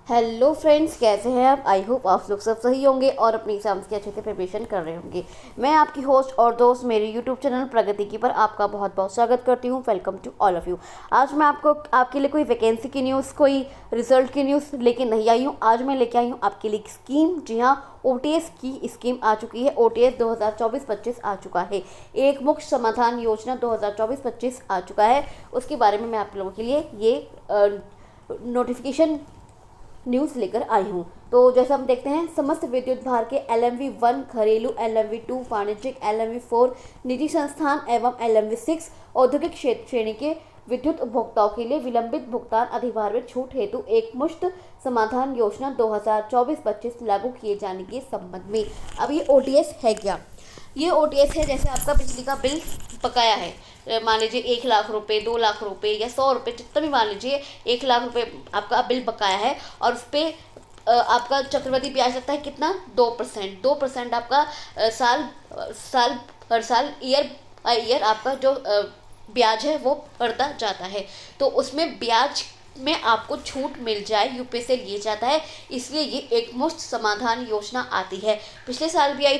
Hello friends, कैसे हैं आप। आई होप आप लोग सब सही होंगे और अपनी एग्जाम्स की अच्छे से प्रिपरेशन कर रहे होंगे। मैं आपकी होस्ट और दोस्त मेरे यूट्यूब चैनल प्रगति की पर आपका बहुत बहुत स्वागत करती हूं। Welcome to all of you. आज मैं आपके लिए कोई वैकेंसी की न्यूज़, कोई रिजल्ट की न्यूज़ लेके नहीं आई हूँ। आज मैं लेके आई हूँ आपके लिए स्कीम। जी हाँ, ओटीएस की स्कीम आ चुकी है। ओटीएस 2024-25 आ चुका है। एक मुख्य समाधान योजना 2024-25 आ चुका है। उसके बारे में मैं आप लोगों के लिए ये नोटिफिकेशन न्यूज़ लेकर आई हूँ। तो जैसा हम देखते हैं, समस्त विद्युत भार के LMV-1 घरेलू, LMV-2 वाणिज्यिक, LMV-4 निजी संस्थान एवं LMV-6 औद्योगिक श्रेणी के विद्युत उपभोक्ताओं के लिए विलंबित भुगतान अधिभार में छूट हेतु एक मुश्त समाधान योजना 2024-25 लागू किए जाने के संबंध में। अब ये ओटीएस है क्या? ये ओटीएस है, जैसे आपका बिजली का बिल बकाया है, मान लीजिए 1 लाख रुपए, 2 लाख रुपए या 100 रुपये, जितना भी मान लीजिए 1 लाख रुपए आपका बिल बकाया है और उस पर आपका चक्रवृद्धि ब्याज लगता है कितना? 2%। आपका हर साल ईयर आपका जो ब्याज है वो बढ़ता जाता है। तो उसमें ब्याज में आपको छूट मिल जाए, यूपी से लिए जाता है, इसलिए ये एक मुफ्त समाधान योजना आती है। पिछले साल भी आई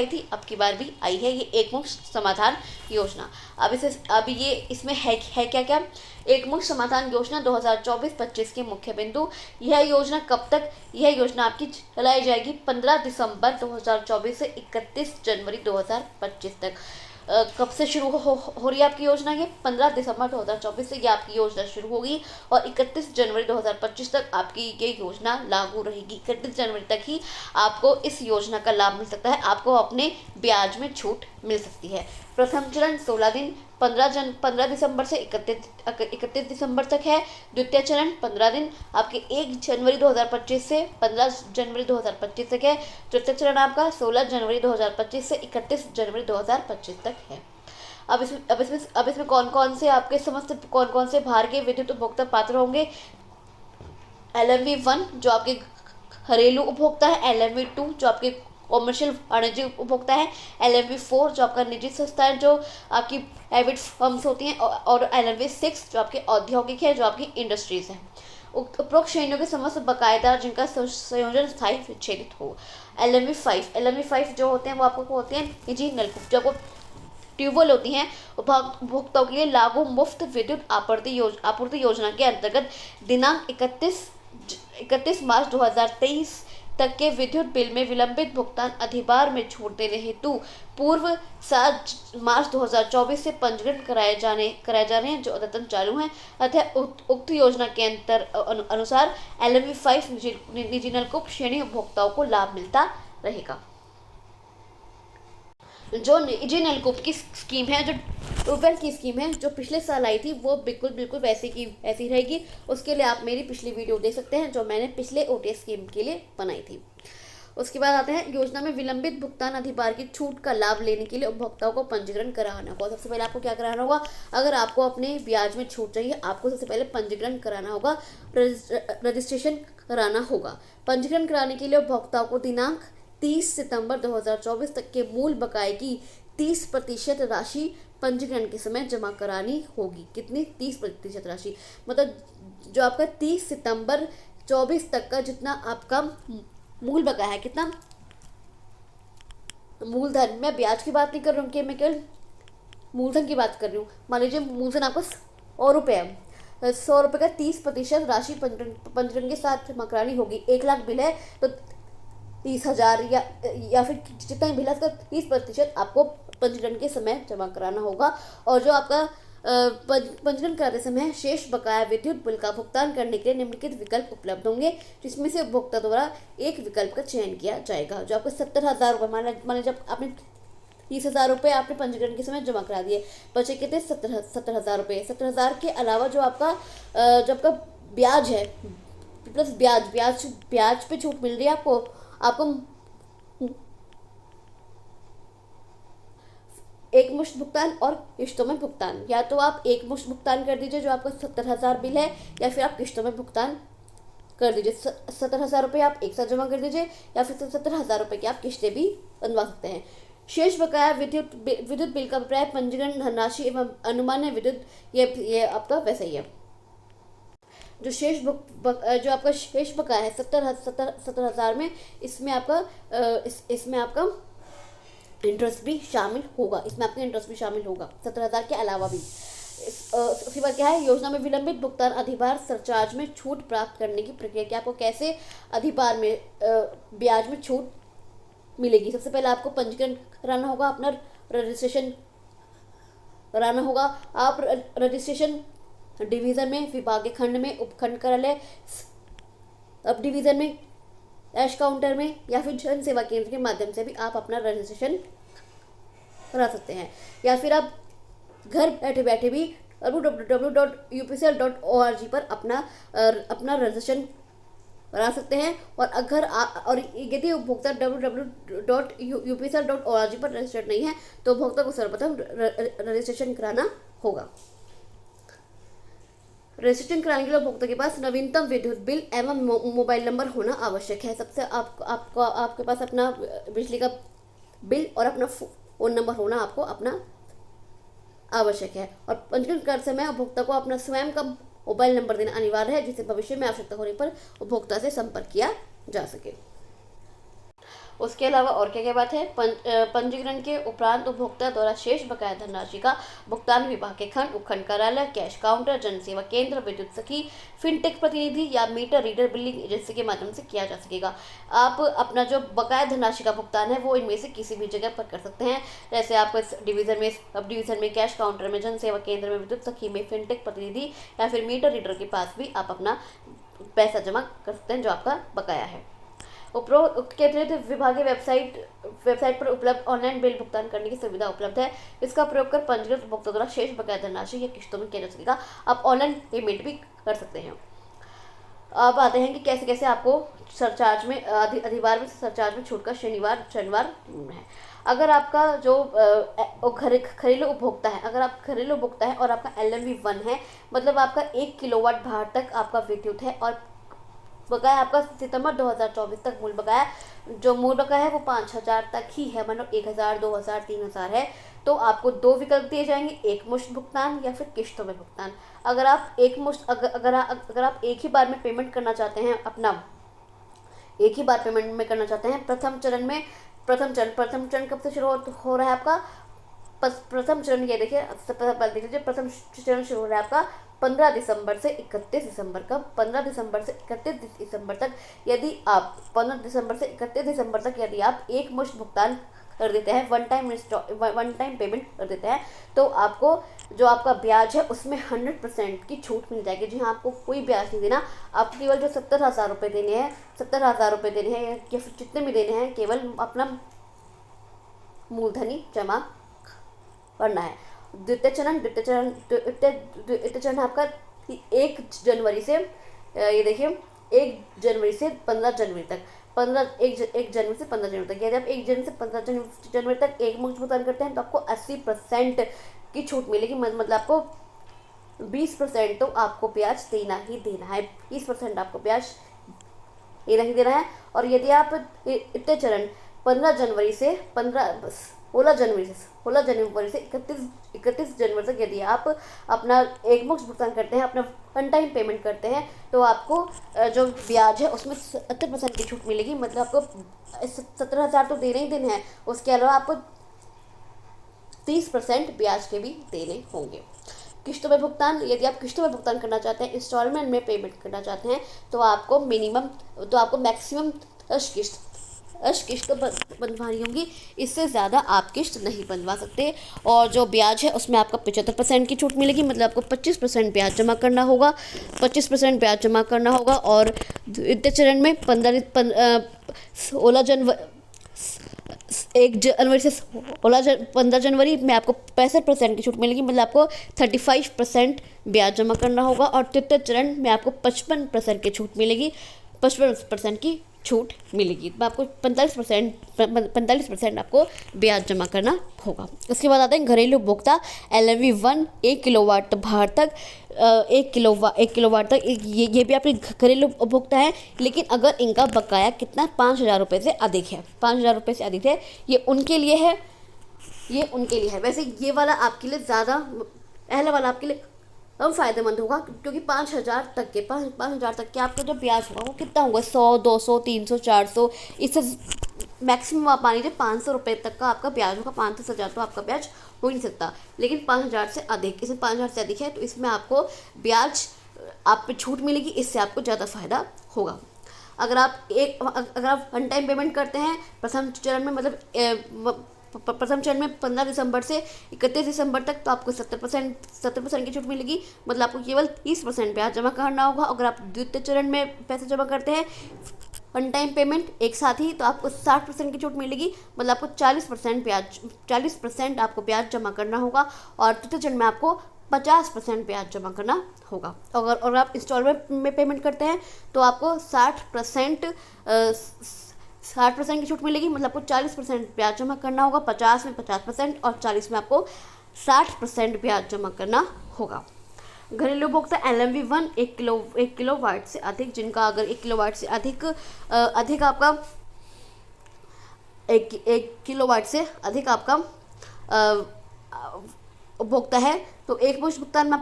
थी, अब की बार भी आई है ये एक मुफ्त समाधान योजना। अब ये इसमें है क्या क्या? एक मुफ्त समाधान योजना 2024-25 के मुख्य बिंदु। यह योजना कब तक? यह योजना आपकी चलाई जाएगी 15 दिसंबर 2024 से 31 जनवरी 2025 तक। कब से शुरू हो रही है आपकी योजना? ये 15 दिसंबर 2024 से ये आपकी योजना शुरू होगी और 31 जनवरी 2025 तक आपकी ये योजना लागू रहेगी। 31 जनवरी तक ही आपको इस योजना का लाभ मिल सकता है, आपको अपने ब्याज में छूट मिल सकती है। प्रथम चरण 16 दिन 15 दिसंबर से 31 दिसंबर तक है। द्वितीय चरण 15 दिन आपके 1 जनवरी 2025 से 15 जनवरी 2025 तक है। तृतीय चरण आपका 16 जनवरी 2025 से 31 जनवरी 2025 तक है। अब इसमें कौन कौन से भार के विद्युत उपभोक्ता पात्र होंगे? LMV-1 जो आपके घरेलू उपभोक्ता है, LMV-2 जो आपके कॉमर्शियल वाणिज्यिक उपभोक्ता है, LMV-4 जो आपका निजी संस्था है, जो आपकी प्राइवेट फर्म्स होती हैं, और LMV-6 जो आपके औद्योगिक है, जो आपकी इंडस्ट्रीज है। उपरोक्त श्रेणियों के समस्त बकायेदार जिनका संयोजन स्थायी विच्छेदित हो। LMV-5 जो होते हैं वो आपको होते हैं निजी नलकूप, जो आपको ट्यूबवेल होती हैं, उपभोक्ताओं के लिए लागू मुफ्त विद्युत आपूर्ति योजना के अंतर्गत दिनांक 31 मार्च 2023 तक के विद्युत बिल में विलंबित भुगतान अधिभार में छूट देने हेतु पूर्व 7 मार्च 2024 से पंजीकरण कराए जा रहे हैं, जो अद्यतन चालू हैं। अतः उक्त योजना के अनुसार LMV-5 निजी नलकूप श्रेणी उपभोक्ताओं को लाभ मिलता रहेगा। जो निजी नलकूप की स्कीम है, जो ट्यूबवेल की स्कीम है, जो पिछले साल आई थी, वो बिल्कुल वैसी रहेगी। उसके लिए आप मेरी पिछली वीडियो देख सकते हैं, जो मैंने पिछले ओटीएस स्कीम के लिए बनाई थी। उसके बाद आते हैं, योजना में विलंबित भुगतान अधिभार की छूट का लाभ लेने के लिए उपभोक्ताओं को पंजीकरण कराना होगा। सबसे पहले आपको क्या कराना होगा? अगर आपको अपने ब्याज में छूट चाहिए, आपको सबसे पहले पंजीकरण कराना होगा, रजिस्ट्रेशन कराना होगा। पंजीकरण कराने के लिए उपभोक्ताओं को दिनांक 30 सितंबर 2024 तक के मूल बकाये की 30% राशि पंजीकरण के समय जमा करानी होगी। कितनी? 30% राशि, मतलब जो आपका 30 सितंबर 24 तक का जितना आपका मूल बकाया है, कितना मूलधन, मैं ब्याज की बात नहीं कर रही हूँ, कि मैं केवल मूलधन की बात कर रही हूँ। मान लीजिए मूलधन आपका 100 रुपये है, 100 रुपये का 30% राशि पंजीकरण के साथ जमा करानी होगी। 1 लाख बिल है तो 30,000 या फिर जितना भी बिल है उसका 30% आपको पंजीकरण के समय जमा कराना होगा। और जो आपका पंजीकरण कराते समय शेष बकाया विद्युत बिल का भुगतान करने के लिए निम्नलिखित विकल्प उपलब्ध होंगे, जिसमें से उपभोक्ता द्वारा एक विकल्प का चयन किया जाएगा। जो आपको 70,000 रुपये, मान लीजिए जब आपने 30,000 रुपये आपने पंजीकरण के समय जमा करा दिए, बचे कितने? 70,000 रुपये। 70,000 के अलावा जो आपका ब्याज है प्लस ब्याज पे छूट मिल रही है आपको एक मुश्त भुगतान और किश्तों में भुगतान। या तो आप एक मुश्त भुगतान कर दीजिए जो आपका 70,000 बिल है, या फिर आप किश्तों में भुगतान कर दीजिए। 70,000 रुपये आप एक साथ जमा कर दीजिए, या फिर 70,000 रुपये की आप किश्तें भी बनवा सकते हैं। शेष बकाया विद्युत बिल का प्राप्य पंजीकरण धनराशि एवं अनुमान्य विद्युत, ये आपका वैसा ही है। जो जो आपका शेष बकाया है 70,000 में, इसमें आपका इंटरेस्ट भी शामिल होगा। 70,000 के अलावा भी। उसके बाद क्या है, योजना में विलंबित भुगतान अधिभार सरचार्ज में छूट प्राप्त करने की प्रक्रिया। कि आपको कैसे अधिभार में ब्याज में छूट मिलेगी। सबसे पहले आपको पंजीकरण कराना होगा, अपना रजिस्ट्रेशन कराना होगा। आप रजिस्ट्रेशन डिवीज़न में, विभागीय खंड में, उपखंड कार्यालय, अब डिवीज़न में, कैश काउंटर में या फिर जन सेवा केंद्र के माध्यम से भी आप अपना रजिस्ट्रेशन करा सकते हैं। या फिर आप घर बैठे बैठे भी www.upcl.org पर अपना रजिस्ट्रेशन करा सकते हैं। और यदि उपभोक्ता www.upcl.org पर रजिस्टर्ड नहीं है तो उपभोक्ता को सर्वप्रथम रजिस्ट्रेशन कराना होगा। रजिस्ट्रेशन कराने के लिए उपभोक्ता के पास नवीनतम विद्युत बिल एवं मोबाइल नंबर होना आवश्यक है। सबसे आपके पास अपना बिजली का बिल और अपना फ़ोन नंबर होना आपको अपना आवश्यक है। और पंजीकरण करते समय उपभोक्ता को अपना स्वयं का मोबाइल नंबर देना अनिवार्य है, जिससे भविष्य में आवश्यकता होने पर उपभोक्ता से संपर्क किया जा सके। उसके अलावा और क्या क्या बात है, पंजीकरण के उपरांत उपभोक्ता द्वारा शेष बकाया धनराशि का भुगतान विभाग के खंड, उपखंड कार्यालय, कैश काउंटर, जन सेवा केंद्र, विद्युत सखी, फिनटेक प्रतिनिधि या मीटर रीडर बिलिंग एजेंसी के माध्यम से किया जा सकेगा। आप अपना जो बकाया धनराशि का भुगतान है वो इनमें से किसी भी जगह पर कर सकते हैं। जैसे आपको डिवीज़न में, सब डिवीज़न में, कैश काउंटर में, जन सेवा केंद्र में, विद्युत सखी में, फिनटेक प्रतिनिधि या फिर मीटर रीडर के पास भी आप अपना पैसा जमा कर सकते हैं जो आपका बकाया है। उपरोक्त के अतिरिक्त विभागीय वेबसाइट पर उपलब्ध ऑनलाइन बिल भुगतान करने की सुविधा उपलब्ध है। इसका प्रयोग कर पंजीकृत उपभोक्ता द्वारा शेष बकाया धनराशि या किस्तों में किया जा सकेगा। आप ऑनलाइन पेमेंट भी कर सकते हैं। अब आते हैं कि कैसे कैसे आपको सरचार्ज में अधिभार में सरचार्ज में छूट का शनिवार है। अगर आपका जो घरेलू उपभोक्ता है, अगर आप घरेलू उपभोक्ता है और आपका LMV 1 है, मतलब आपका 1 किलोवाट भार तक आपका विद्युत है और बकाया आपका सितंबर 2024 तक मूल बकाया है वो 5,000 तक ही है, मतलब 1,000, 2,000, 3,000 है, तो आपको दो विकल्प दिए जाएंगे, एक मुश्त भुगतान या फिर किस्तों में भुगतान। अगर आप अगर आप एक ही बार में पेमेंट करना चाहते हैं, प्रथम चरण कब से शुरू हो रहा है आपका? प्रथम चरण ये देखिए, देख लीजिए, प्रथम चरण शुरू हो रहा है आपका 15 दिसंबर से 31 दिसंबर का। 15 दिसंबर से 31 दिसंबर तक यदि आप 15 दिसंबर से 31 दिसंबर तक यदि आप एक मुश्त भुगतान कर देते हैं, वन टाइम पेमेंट कर देते हैं, तो आपको जो आपका ब्याज है उसमें 100% की छूट मिल जाएगी। जी हाँ, आपको कोई ब्याज नहीं देना, आपको केवल जो 70,000 रुपये देने हैं, 70,000 रुपये देने हैं या फिर जितने भी देने हैं, केवल अपना मूलधनी जमा करना है। द्वितीय चरण आपका 1 जनवरी से, ये देखिए, 1 जनवरी से 15 जनवरी तक, 1 जनवरी से 15 जनवरी तक। यदि आप 1 जनवरी से 15 जनवरी तक एक मुश्त भुगतान करते हैं तो आपको 80% की छूट मिलेगी। मतलब आपको 20% तो आपको ब्याज देना ही देना है, 20% आपको ब्याज देना ही देना है। और यदि आप द्वितीय चरण 16 जनवरी से 31 जनवरी तक यदि आप अपना एक मुश्त भुगतान करते हैं, अपना वन टाइम पेमेंट करते हैं, तो आपको जो ब्याज है उसमें 70% की छूट मिलेगी। मतलब आपको 17,000 तो देने ही देने हैं, उसके अलावा आपको 30% ब्याज के भी देने होंगे। किस्तों में भुगतान, यदि आप किस्तों में भुगतान करना चाहते हैं, इंस्टॉलमेंट में पेमेंट करना चाहते हैं, तो आपको मैक्सिमम 10 किस्त बनवानी होंगी, इससे ज़्यादा आप किस्त नहीं बनवा सकते। और जो ब्याज है उसमें आपका 75% की छूट मिलेगी, मतलब आपको 25% ब्याज जमा करना होगा, 25% ब्याज जमा करना होगा। और द्वितीय चरण में 1 जनवरी से 15 जनवरी में आपको 65% की छूट मिलेगी, मतलब आपको 35% ब्याज जमा करना होगा। और तृतीय चरण में आपको 55% की छूट मिलेगी, 55% की छूट मिलेगी, तो आपको 45% आपको ब्याज जमा करना होगा। उसके बाद आते हैं घरेलू उपभोक्ता LMV 1 1 किलोवाट भार तक, 1 किलोवाट तक, ये भी आपके घरेलू उपभोक्ता है, लेकिन अगर इनका बकाया कितना 5,000 रुपये से अधिक है, 5,000 रुपये से अधिक है, ये उनके लिए है। वैसे ये वाला आपके लिए ज़्यादा, पहला वाला आपके लिए फ़ायदेमंद होगा, क्योंकि 5,000 तक के 5,000 तक के आपका जो ब्याज होगा वो कितना होगा, 100, 200, 300, 400, इससे मैक्सिमम आप मान लीजिए 500 रुपये तक का आपका ब्याज होगा। 5,000 तो आपका ब्याज हो ही नहीं सकता, लेकिन 5,000 से अधिक, इसमें 5,000 से अधिक है तो इसमें आपको ब्याज आप पे छूट मिलेगी, इससे आपको ज़्यादा फायदा होगा। अगर आप वन टाइम पेमेंट करते हैं प्रथम चरण में, मतलब प्रथम चरण में 15 दिसंबर से 31 दिसंबर तक, तो आपको 70% की छूट मिलेगी, मतलब आपको केवल 30% ब्याज जमा करना होगा। अगर आप द्वितीय चरण में पैसे जमा करते हैं वन टाइम पेमेंट एक साथ ही, तो आपको 60% की छूट मिलेगी, मतलब आपको 40% आपको ब्याज जमा करना होगा। और तृतीय चरण में आपको 50% ब्याज जमा करना होगा। अगर आप इंस्टॉलमेंट में पेमेंट करते हैं तो आपको 60% की छूट मिलेगी, मतलब आपको 40% ब्याज जमा करना होगा। 50 में 50% और 40 में आपको 60% ब्याज जमा करना होगा। घरेलू उपभोक्ता LMV1 1 किलोवाट से अधिक, जिनका अगर 1 किलोवाट से अधिक आपका 1 किलोवाट से अधिक आपका उपभोक्ता है, तो एक मुश्त भुगतान में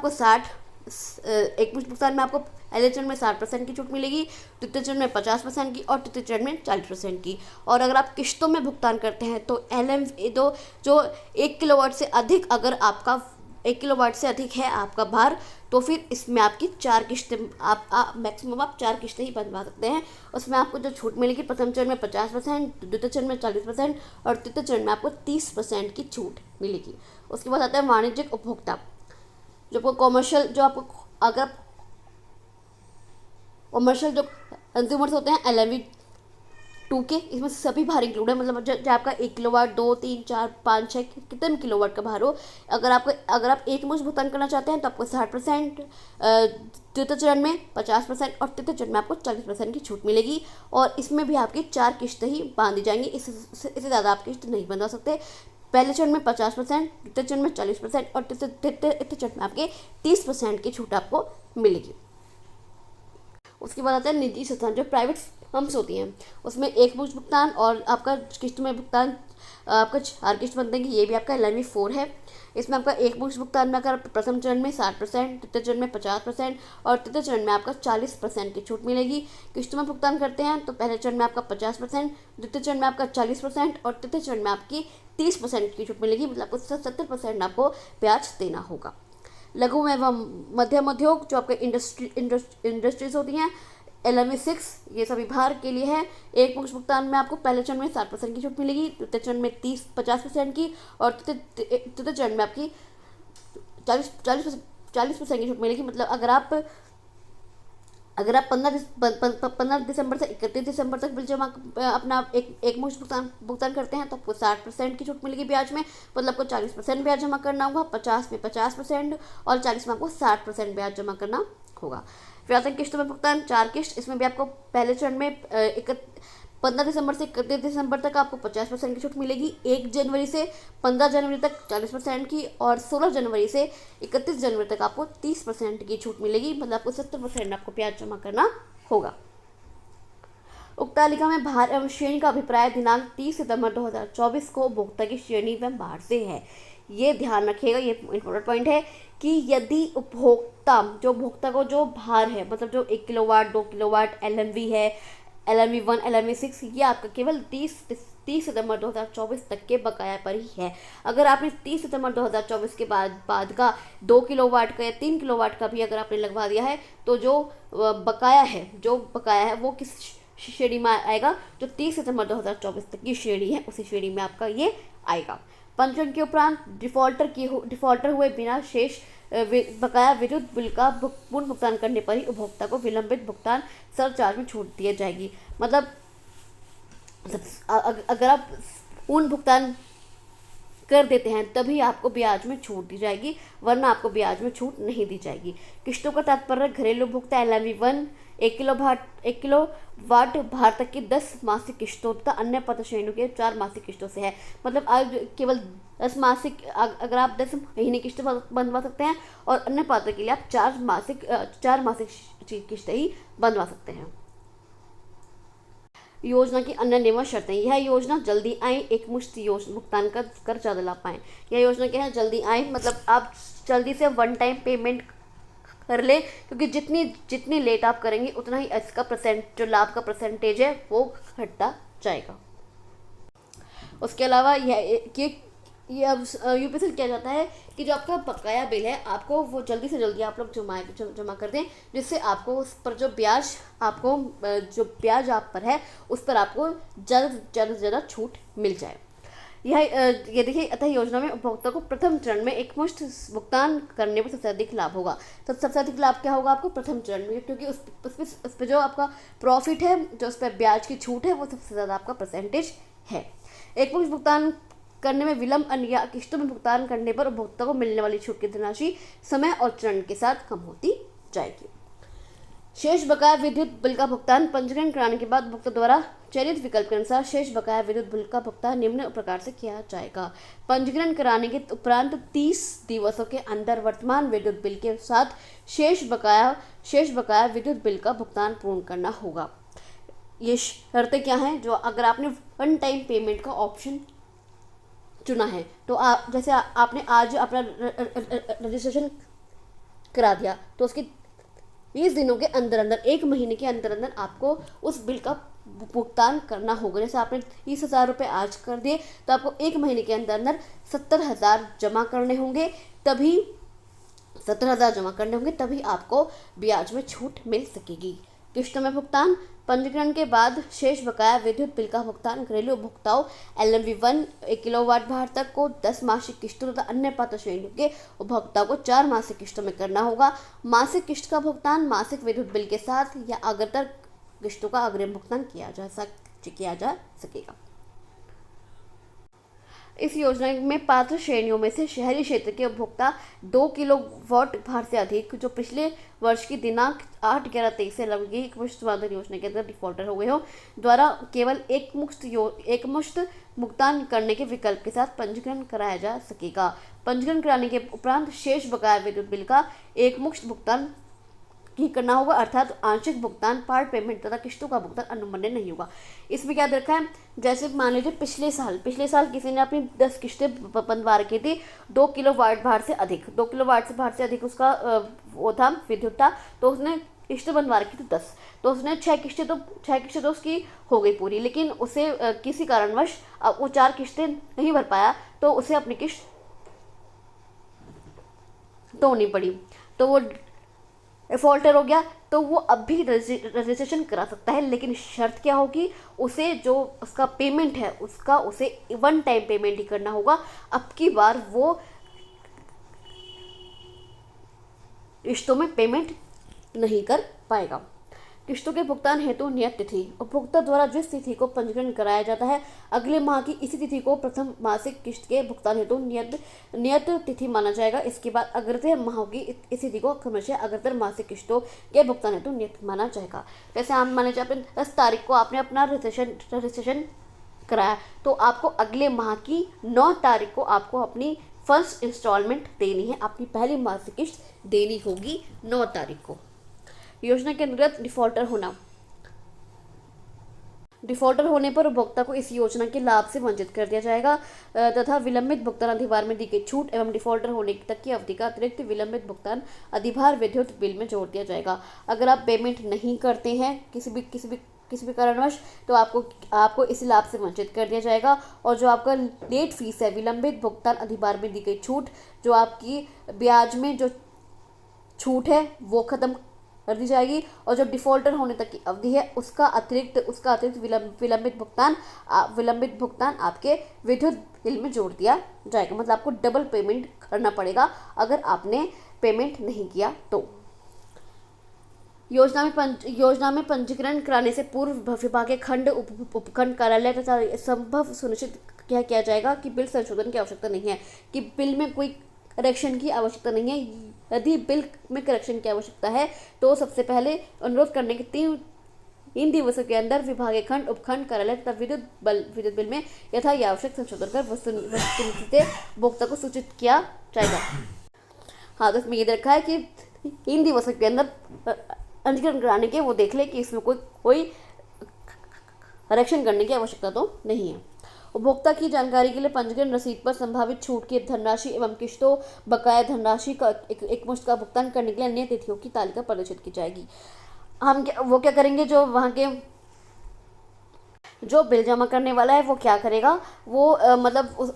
आपको पहले चरण में 60% की छूट मिलेगी, द्वितीय चरण में 50% की और तृतीय चरण में 40% की। और अगर आप किश्तों में भुगतान करते हैं तो जो 1 किलोवाट से अधिक, अगर आपका 1 किलोवाट से अधिक है आपका भार, तो फिर इसमें आपकी 4 किश्तें मैक्सिमम आप 4 किश्तें ही बनवा सकते हैं। उसमें आपको जो छूट मिलेगी प्रथम चरण में 50%, द्वितीय चरण में 40% और तृतीय चरण में आपको 30% की छूट मिलेगी। उसके बाद आता है वाणिज्यिक उपभोक्ता, जो आपको कॉमर्शियल, अगर कॉमर्शियल जो कंज्यूमर्स होते हैं LMV2 के, इसमें सभी भार इंक्लूड है, मतलब जो आपका 1 किलोवाट, 2, 3, 4, 5, 6 कितने भी किलोवाट का भार हो, अगर आप एक मुश्त भुगतान करना चाहते हैं तो आपको 60%, द्वितीय चरण में 50% और तृतीय चरण में आपको 40% की छूट मिलेगी। और इसमें भी आपकी 4 किश्तें ही बांधी जाएंगी, इससे ज़्यादा आप किश्त नहीं बंधवा सकते। पहले चरण में 50%, द्वितीय चरण में 40% और तृतीय चरण में आपके 30% की छूट आपको मिलेगी। उसके बाद आता है निजी संस्थान, जो प्राइवेट फर्म्स होती हैं, उसमें एक मुश्त भुगतान और आपका किस्त में भुगतान आपका 4 किस्त बनते हैं, ये भी आपका LMV4 है। इसमें आपका एक मुश्त भुगतान में अगर प्रथम चरण में 60%, द्वितीय चरण में 50% और तृतीय चरण में आपका 40% की छूट मिलेगी। किस्तों में भुगतान करते हैं तो पहले चरण में आपका 50%, द्वितीय चरण में आपका 40% और तृतीय चरण में आपकी 30% की छूट मिलेगी, मतलब आपको 70% आपको ब्याज देना होगा। लघु एवं मध्यम उद्योग, जो आपके इंडस्ट्रीज होती हैं, LMV6 ये सभी भार के लिए है। एक मुश्त भुगतान में आपको पहले चरण में 60% की छूट मिलेगी, द्वितीय चरण में 50% की और तृतीय चरण में आपकी 40% की छूट मिलेगी। मतलब अगर आप 15 दिसंबर से 31 दिसंबर तक बिल जमा अपना एक मुश्त भुगतान करते हैं तो आपको 60% की छूट मिलेगी ब्याज में, मतलब आपको 40% ब्याज जमा करना होगा। 50 में 50% और 40 में आपको 60% ब्याज जमा करना होगा। फिर आते हैं किस्तों में भुगतान, 4 किस्त। इसमें भी आपको पहले चरण में 15 दिसंबर से 31 दिसंबर तक आपको 50% की छूट मिलेगी, 1 जनवरी से 15 जनवरी तक 40% की और 16 जनवरी से 31 जनवरी तक आपको 30% की छूट मिलेगी, मतलब आपको 70% आपको ब्याज जमा करना होगा। उक्त तालिका में भार एवं श्रेणी का अभिप्राय दिनांक 30 सितंबर 2024 को उपभोक्ता की श्रेणी एवं भार से है। ये ध्यान रखिएगा, ये इंपॉर्टेंट पॉइंट है कि यदि उपभोक्ता को जो भार है, मतलब जो 1 किलोवाट, 2 किलोवाट LMV है, LMV1, LMV6, ये आपका केवल 30 सितंबर 2024 तक के बकाया पर ही है। अगर आपने 30 सितंबर 2024 के बाद का 2 किलोवाट का या 3 किलोवाट का भी अगर आपने लगवा दिया है, तो जो बकाया है वो किस श्रेणी में आएगा, जो 30 सितंबर 2024 तक की श्रेणी है उसी श्रेणी में आपका ये आएगा। पंजीकरण के उपरांत डिफॉल्टर हुए बिना शेष बकाया विद्युत बिल का पूर्ण भुगतान करने पर ही उपभोक्ता को विलंबित भुगतान सरचार्ज में छूट दी जाएगी। मतलब अगर आप पूर्ण भुगतान कर देते हैं तभी आपको ब्याज में छूट दी जाएगी, वरना आपको ब्याज में छूट नहीं दी जाएगी। किस्तों का तात्पर्य घरेलू उपभोक्ता LMV1 1 किलोवाट भार तक की 10 मासिक किस्तों तथा अन्य पत्र श्रेणियों के 4 मासिक किस्तों से है। मतलब आज केवल 10 मासिक, अगर आप 10 महीने किस्तें बंधवा सकते हैं और अन्य पात्र के लिए आप 4 मासिक किस्तें ही बंधवा सकते हैं। योजना की अन्य नियम शर्तें, यह योजना जल्दी आए एक मुश्त योजना भुगतान कर ज़्यादा लाभ पाएँ। यह योजना क्या है, जल्दी आए, मतलब आप जल्दी से वन टाइम पेमेंट कर ले, क्योंकि जितनी जितनी लेट आप करेंगे उतना ही इसका जो लाभ का परसेंटेज है वो घटता जाएगा। उसके अलावा ये अब यूपीएसएल किया जाता है कि जो आपका बकाया बिल है आपको वो जल्दी से जल्दी आप लोग जमा कर दें, जिससे आपको उस पर जो ब्याज आप पर है उस पर आपको ज़्यादा से ज़्यादा छूट मिल जाए। ये देखिए, अतः योजना में उपभोक्ता को प्रथम चरण में एकमुश्त भुगतान करने पर सबसे अधिक लाभ होगा। तो सबसे अधिक लाभ क्या होगा आपको प्रथम चरण में, क्योंकि उस पर जो आपका प्रॉफिट है, जो उस पर ब्याज की छूट है, वो सबसे ज़्यादा आपका परसेंटेज है। एकमुश्त भुगतान करने में विलंब अन्य या किस्तों में भुगतान करने पर उपभोक्ता को मिलने वाली छूट की धनराशि समय और चरण के साथ कम होती जाएगी। शेष बकाया विद्युत बिल का भुगतान पंजीकरण कराने के बाद उपभोक्ता द्वारा चयनित विकल्प के अनुसार शेष बकाया विद्युत बिल का भुगतान निम्न प्रकार से किया जाएगा। पंजीकरण कराने के उपरांत 30 दिवसों के अंदर वर्तमान विद्युत बिल के साथ शेष बकाया विद्युत बिल का भुगतान पूर्ण करना होगा। ये शर्तें क्या हैं? जो अगर आपने वन टाइम पेमेंट का ऑप्शन चुना है, तो जैसे आपने आज अपना रजिस्ट्रेशन करा दिया, तो उसके 20 दिनों के अंदर 1 महीने के अंदर आपको उस बिल का भुगतान करना होगा। जैसे आपने 30,000 रुपये आज कर दिए, तो आपको 1 महीने के अंदर 70,000 जमा करने होंगे, तभी 70,000 जमा करने होंगे, तभी आपको ब्याज में छूट मिल सकेगी। किस्तों में भुगतान पंजीकरण के बाद शेष बकाया विद्युत बिल का भुगतान घरेलू उपभोक्ताओं LMV1 1 किलोवाट भार तक को 10 मासिक किस्तों तथा अन्य पात्र श्रेणियों के उपभोक्ताओं को 4 मासिक किस्तों में करना होगा। मासिक किस्त का भुगतान मासिक विद्युत बिल के साथ या अग्रतर किस्तों का अग्रिम भुगतान किया जा सकेगा। इस योजना में पात्र श्रेणियों में से शहरी क्षेत्र के उपभोक्ता 2 किलोवाट भार से अधिक जो पिछले वर्ष की दिनांक 8/11/23 से लागू की एकमुश्त समाधान योजना के अंदर डिफॉल्टर हो गए हो द्वारा केवल एकमुश्त भुगतान करने के विकल्प के साथ पंजीकरण कराया जा सकेगा। पंजीकरण कराने के उपरांत शेष बकाया विद्युत बिल का एकमुश्त भुगतान ही करना होगा, अर्थात आंशिक भुगतान, पार्ट पेमेंट तथा किस्तों का भुगतान अनुमन्य नहीं होगा। इसमें क्या रखा है? जैसे मान लीजिए पिछले साल किसी ने अपनी 10 किस्तें बंधवा रखी थी 2 किलोवाट भार से अधिक, 2 किलोवाट भार से अधिक उसका वो था विद्युत था, तो उसने किस्तें बंधवा रखी थी 10, तो उसने 6 किस्तें तो उसकी हो गई पूरी, लेकिन उसे किसी कारणवश वो 4 किस्तें नहीं भर पाया, तो उसे अपनी किस्त तोड़नी पड़ी, तो वो डिफॉल्टर हो गया। तो वो अब भी रजिस्ट्रेशन करा सकता है, लेकिन शर्त क्या होगी? उसे जो उसका पेमेंट है उसे वन टाइम पेमेंट ही करना होगा। अब की बार वो किस्तों में पेमेंट नहीं कर पाएगा। किस्तों के भुगतान हेतु नियत तिथि उपभोक्ता द्वारा जिस तिथि को पंजीकरण कराया जाता है अगले माह की इसी तिथि को प्रथम मासिक किस्त के भुगतान हेतु नियत तिथि माना जाएगा। इसके बाद अग्रतर माह की इस तिथि को क्रमशः अग्रतर मासिक किस्तों के भुगतान हेतु नियत माना जाएगा। जैसे हम मान लीजिए अपने 10 तारीख को आपने अपना रजिस्ट्रेशन कराया, तो आपको अगले माह की 9 तारीख को आपको अपनी फर्स्ट इंस्टॉलमेंट देनी है, अपनी पहली मासिक किस्त देनी होगी 9 तारीख को। योजना के अंतर्गत डिफॉल्टर होने पर उपभोक्ता को इस योजना के लाभ से वंचित कर दिया जाएगा तथा विलंबित भुगतान अधिभार में दी गई छूट एवं डिफॉल्टर होने तक की अवधि का अतिरिक्त विलंबित भुगतान अधिभार विद्युत बिल में जोड़ दिया जाएगा। अगर आप पेमेंट नहीं करते हैं किसी भी कारणवश, तो आपको इस लाभ से वंचित कर दिया जाएगा, और जो आपका लेट फीस है, विलंबित भुगतान अधिभार में दी गई छूट, जो आपकी ब्याज में जो छूट है वो खत्म कर दी जाएगी, और जो डिफॉल्टर होने तक की अवधि है उसका अतिरिक्त विलंबित भुगतान आपके विद्युत बिल में जोड़ दिया जाएगा। मतलब आपको डबल पेमेंट करना पड़ेगा अगर आपने पेमेंट नहीं किया तो। योजना में पंजीकरण कराने से पूर्व विभागीय खंड उपखंड कार्यालय तथा संभव सुनिश्चित किया जाएगा कि बिल संशोधन की आवश्यकता नहीं है, कि बिल में कोई करेक्शन की आवश्यकता नहीं है। यदि बिल में करेक्शन की आवश्यकता है तो सबसे पहले अनुरोध करने के 3 दिवसों के अंदर विभागीय खंड उपखंड कार्यालय तथा विद्युत बिल में यथा आवश्यक संशोधन कर वस्तुनिष्ठ उपभोक्ता को सूचित किया जाएगा। हाँ, तो इसमें ये रखा है कि 3 दिवसों के अंदर पंजीकरण कराने के वो देख ले कि इसमें कोई करेक्शन करने की आवश्यकता तो नहीं है। उपभोक्ता की जानकारी के लिए पंजीकरण रसीद पर संभावित छूट की धनराशि एवं किस्तों बकाया धनराशि का एकमुश्त का भुगतान करने के लिए अन्य तिथियों की तालिका प्रदर्शित की जाएगी। हम क्या करेंगे, जो वहाँ के जो बिल जमा करने वाला है वो क्या करेगा, वो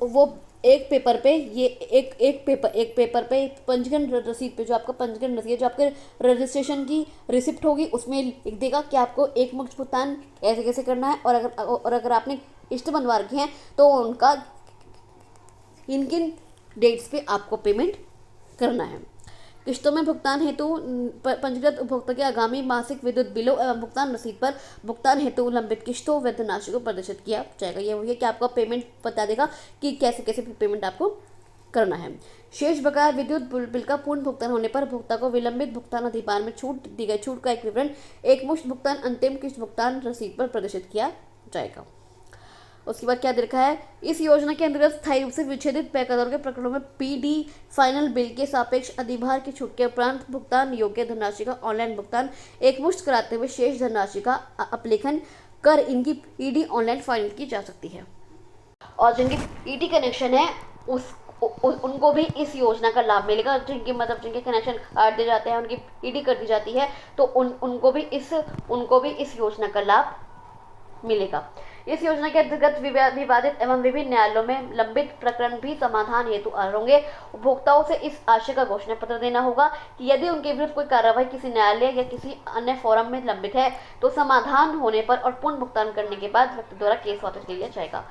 वो एक पेपर पे ये एक पेपर पे पंजीकरण रसीद पे, जो आपका पंजीकरण रसीद, जो आपके रजिस्ट्रेशन की रिसिप्ट होगी, उसमें लिख देगा कि आपको एक मुश्त भुगतान कैसे कैसे करना है। और अगर आपने किस्त बनवा रखी हैं तो उनका किन किन डेट्स पे आपको पेमेंट करना है। किस्तों में भुगतान हेतु पंजीकृत उपभोक्ता के आगामी मासिक विद्युत बिलों एवं भुगतान रसीद पर भुगतान हेतु लंबित किस्तों व धनराशि को प्रदर्शित किया जाएगा। ये वही है कि आपका पेमेंट बता देगा कि कैसे कैसे पेमेंट आपको करना है। शेष बकाया विद्युत बिल का पूर्ण भुगतान होने पर उपभोक्ता को विलंबित भुगतान अधिभार में छूट दी गई छूट का एक विवरण एकमुश्त भुगतान अंतिम किस्त भुगतान रसीद पर प्रदर्शित किया जाएगा। उसके बाद क्या दे रखा है, इस योजना के अंतर्गत स्थायी रूप से विच्छेदित पैकादारों के प्रकरणों में पीडी फाइनल बिल के सापेक्ष अधिभार की छूट के उपरांत भुगतान योग्य धनराशि का ऑनलाइन भुगतान एकमुश्त कराते हुए शेष धनराशि का अपलेखन कर इनकी पीडी ऑनलाइन फाइनल की जा सकती है। और जिनकी पीडी कनेक्शन है उनको भी इस योजना का लाभ मिलेगा। जिनके कनेक्शन काट दिए जाते हैं, उनकी पीडी कर दी जाती है, तो उनको भी इस योजना का लाभ मिलेगा। इस योजना के अंतर्गत विवादित एवं विभिन्न न्यायालयों में लंबित प्रकरण भी समाधान हेतु अर्ह होंगे। उपभोक्ताओं से इस आशय का घोषणा पत्र देना होगा कि यदि उनके विरुद्ध कोई कार्रवाई किसी न्यायालय या किसी अन्य फोरम में लंबित है तो समाधान होने पर और पूर्ण भुगतान करने के बाद व्यक्ति द्वारा केस वापस ले लिया जाएगा।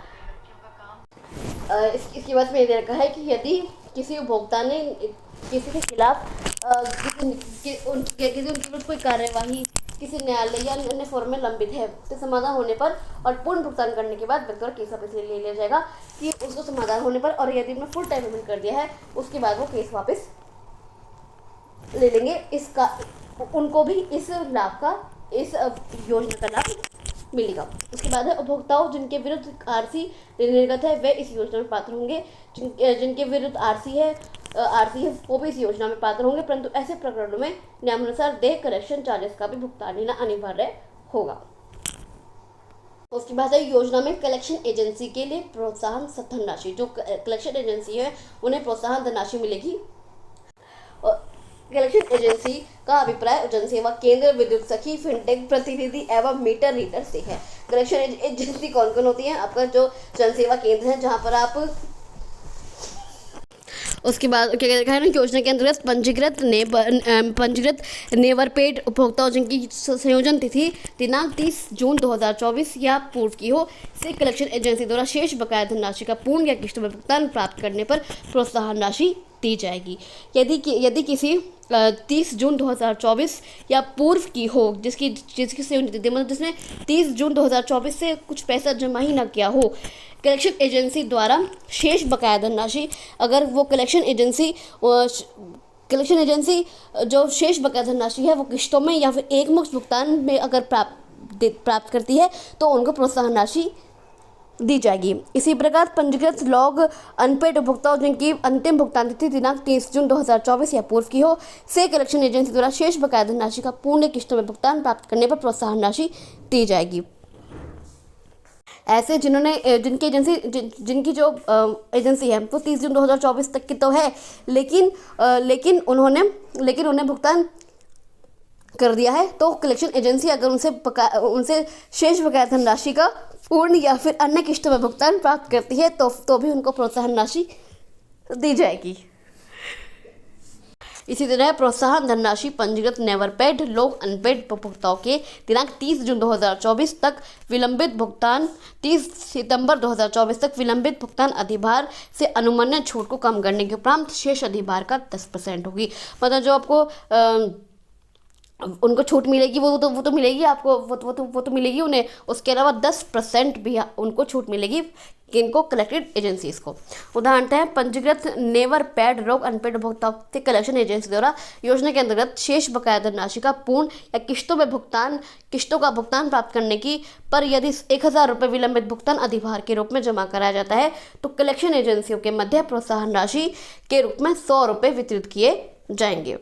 इसके बाद में दे रखा है कि यदि किसी उपभोक्ता ने किसी के खिलाफ किसी उनके विरुद्ध कोई कार्यवाही किसी न्यायालय या अन्य फोरम में लंबित है तो समाधान होने पर और पूर्ण भुगतान करने के बाद व्यक्ति द्वारा केस वापस ले लिया जाएगा कि उसको समाधान होने पर, और यदि उन्होंने फुल टाइम पेमेंट कर दिया है उसके बाद वो केस वापस ले लेंगे। इसका उनको भी इस योजना का लाभ मिलेगा। उसके बाद है उपभोक्ताओं जिनके विरुद्ध आरसी निर्गत है वे इस योजना में पात्र होंगे। जिनके विरुद्ध आरसी है वो भी इस योजना में पात्र होंगे, परंतु ऐसे प्रकरणों में नियमानुसार देय करेक्शन चार्जेस का भी भुगतान लेना अनिवार्य होगा। उसके बाद है योजना में कलेक्शन एजेंसी के लिए प्रोत्साहन धनराशि, जो कलेक्शन एजेंसी है उन्हें प्रोत्साहन धनराशि मिलेगी। कलेक्शन एजेंसी का अभिप्राय जनसेवा केंद्र, विद्युत सखी, फिनटेक प्रतिनिधि एवं मीटर रीडर से है। कलेक्शन एजेंसी कौन कौन होती है? आपका जो जनसेवा केंद्र है जहाँ पर आप उसके बाद क्या कहते हैं योजना के अंतर्गत पंजीकृत नेवर पेड उपभोक्ताओं जिनकी संयोजन तिथि दिनांक 30 जून 2024 या पूर्व की हो से कलेक्शन एजेंसी द्वारा शेष बकाया धनराशि का पूर्ण या किस्तों में भुगतान प्राप्त करने पर प्रोत्साहन राशि दी जाएगी। यदि किसी 30 जून 2024 या पूर्व की हो जिसकी संयोजन तिथि मतलब जिसने 30 जून 2024 से कुछ पैसा जमा ही ना किया हो, कलेक्शन एजेंसी द्वारा शेष बकाया धनराशि, अगर वो कलेक्शन एजेंसी जो शेष बकाया धनराशि है वो किस्तों में या फिर एकमुश्त भुगतान में अगर प्राप्त करती है तो उनको प्रोत्साहन राशि दी जाएगी। इसी प्रकार पंजीकृत लॉग अनपेड उपभोक्ताओं जिनकी अंतिम भुगतान तिथि दिनांक 30 जून 2024 या पूर्व की हो से कलेक्शन एजेंसी द्वारा शेष बकाया धनराशि का पूर्ण किस्तों में भुगतान प्राप्त करने पर प्रोत्साहन राशि दी जाएगी। ऐसे जिनकी जो एजेंसी है वो 30 जून 2024 तक की तो है, लेकिन उन्हें भुगतान कर दिया है, तो कलेक्शन एजेंसी अगर उनसे शेष बकाया धनराशि का पूर्ण या फिर अन्य किस्तों में भुगतान प्राप्त करती है तो भी उनको प्रोत्साहन राशि दी जाएगी। इसी तरह प्रोत्साहन धनराशि पंजीकृत नेवर पेड लोग अनपेड उपभोक्ताओं के दिनांक 30 जून 2024 तक विलंबित भुगतान 30 सितंबर 2024 तक विलंबित भुगतान अधिभार से अनुमान्य छूट को कम करने के उपरांत शेष अधिभार का 10% होगी। मतलब जो आपको उनको छूट मिलेगी वो तो मिलेगी आपको, वो तो मिलेगी उन्हें। उसके अलावा 10% भी उनको छूट मिलेगी किनको? कलेक्टेड एजेंसीज को। उदाहरण है पंजीकृत नेवर पेड लोग अनपेड उपभोक्ताओं से कलेक्शन एजेंसी द्वारा योजना के अंतर्गत शेष बकाया धनराशि का पूर्ण या किस्तों का भुगतान प्राप्त करने की पर यदि 1000 रुपये विलंबित भुगतान अधिभार के रूप में जमा कराया जाता है तो कलेक्शन एजेंसियों के मध्य प्रोत्साहन राशि के रूप में 100 रुपये वितरित किए जाएंगे।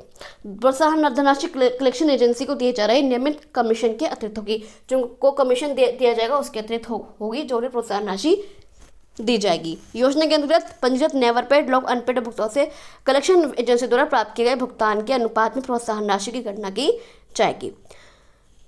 प्रोत्साहन धनराशि कलेक्शन एजेंसी को दिए जा रहे नियमित कमीशन के अतिरिक्त होगी। जो को कमीशन दिया जाएगा उसके अतिरिक्त होगी जो उन्हें प्रोत्साहन राशि दी जाएगी। योजना के अंतर्गत पंजीकृत नेवर पेड लोग अनपेड भुगतान से कलेक्शन एजेंसी द्वारा प्राप्त किए गए भुगतान के अनुपात में प्रोत्साहन राशि की गणना की जाएगी।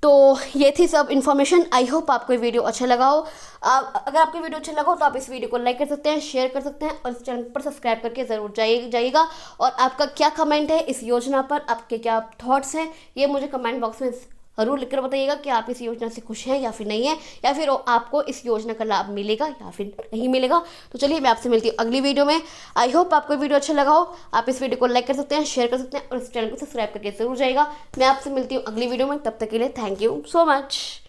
तो ये थी सब इन्फॉर्मेशन। आई होप आपको ये वीडियो अच्छा लगा हो। अगर आपको वीडियो अच्छा लगा हो तो आप इस वीडियो को लाइक कर सकते हैं, शेयर कर सकते हैं और इस चैनल पर सब्सक्राइब करके ज़रूर जाइएगा। और आपका क्या कमेंट है इस योजना पर, आपके क्या थॉट्स हैं, ये मुझे कमेंट बॉक्स में ज़रूर लिखकर बताइएगा कि आप इस योजना से खुश हैं या फिर नहीं है, या फिर आपको इस योजना का लाभ मिलेगा या फिर नहीं मिलेगा। तो चलिए मैं आपसे मिलती हूँ अगली वीडियो में। आई होप आपको वीडियो अच्छा लगा हो। आप इस वीडियो को लाइक कर सकते हैं, शेयर कर सकते हैं और इस चैनल को सब्सक्राइब करके जरूर जाइएगा। मैं आपसे मिलती हूँ अगली वीडियो में, तब तक के लिए थैंक यू सो मच।